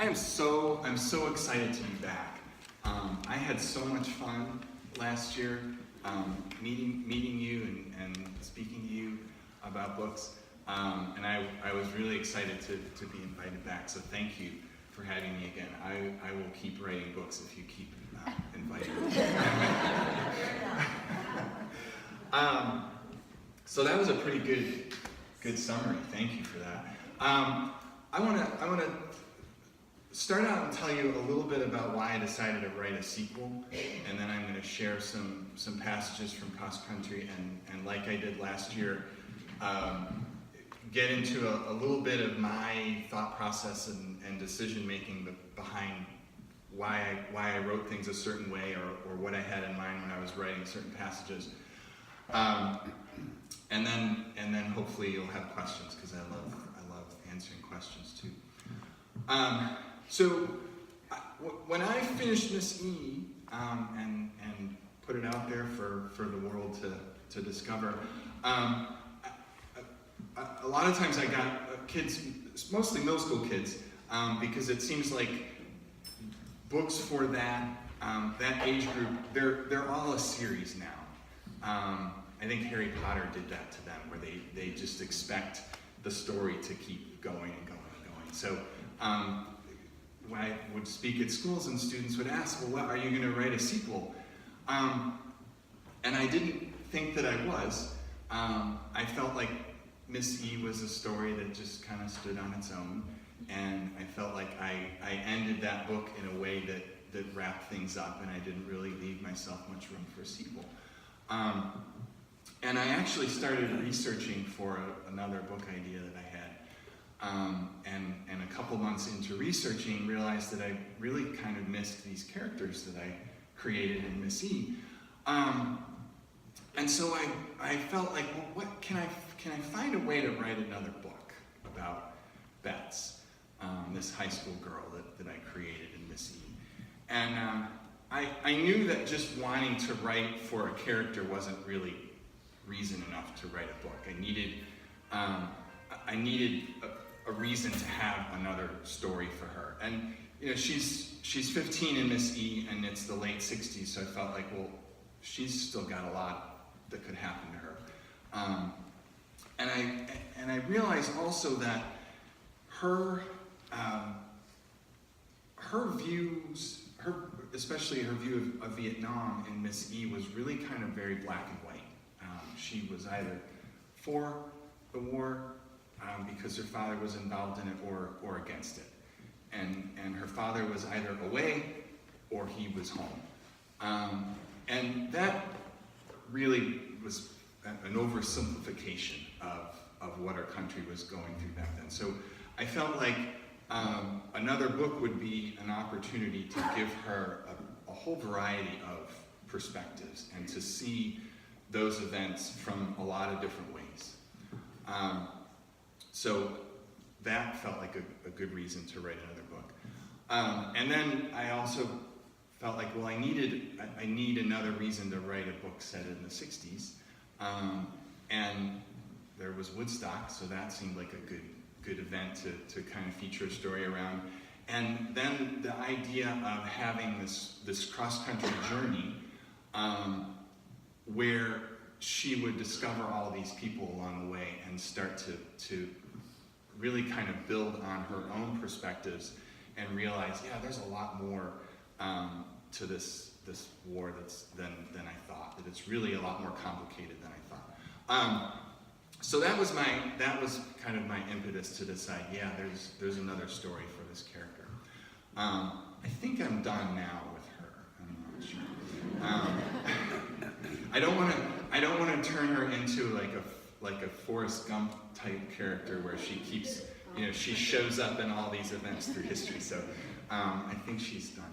I'm so excited to be back. I had so much fun last year meeting you and speaking to you about books, and I was really excited to be invited back. So thank you for having me again. I will keep writing books if you keep inviting me. So that was a pretty good summary. Thank you for that. I want to start out and tell you a little bit about why I decided to write a sequel, and then I'm going to share some passages from Cross Country, and like I did last year, get into a little bit of my thought process and decision making behind why I wrote things a certain way, or what I had in mind when I was writing certain passages. And then hopefully you'll have questions, because I love answering questions too. So when I finished Miss E and put it out there for the world to discover, a lot of times I got kids, mostly middle school kids, because it seems like books for that age group, they're all a series now. I think Harry Potter did that to them, where they just expect the story to keep going and going and going. So when I would speak at schools and students would ask, well, are you going to write a sequel? And I didn't think that I was. I felt like Miss E was a story that just kind of stood on its own, and I felt like I ended that book in a way that wrapped things up, and I didn't really leave myself much room for a sequel. And I actually started researching for another book idea that I had, and a couple months into researching, realized that I really kind of missed these characters that I created in Miss E. And so I felt like, well, what can I find a way to write another book about Bets, this high school girl that I created in Miss E. And I knew that just wanting to write for a character wasn't really reason enough to write a book. I needed a reason to have another story for her. And she's 15 in Miss E, and it's the late 60s, so I felt like, well, she's still got a lot that could happen to her. And I realized also that her views, especially her view of Vietnam in Miss E, was really kind of very black and white. She was either for the war because her father was involved in it, or against it. And her father was either away or he was home. And that really was an oversimplification of what our country was going through back then. So I felt like another book would be an opportunity to give her a whole variety of perspectives and to see those events from a lot of different ways. So that felt like a good reason to write another book. And then I also felt like, well, I need another reason to write a book set in the 60s. And there was Woodstock, so that seemed like a good event to kind of feature a story around. And then the idea of having this cross-country journey where she would discover all these people along the way and start to really kind of build on her own perspectives and realize, yeah, there's a lot more to this war than I thought, that it's really a lot more complicated than I thought. So that was kind of my impetus to decide, yeah, there's another story for this character. I think I'm done now with her. I'm not sure. I don't want to turn her into like a Forrest Gump type character where she keeps, she shows up in all these events through history. So I think she's done.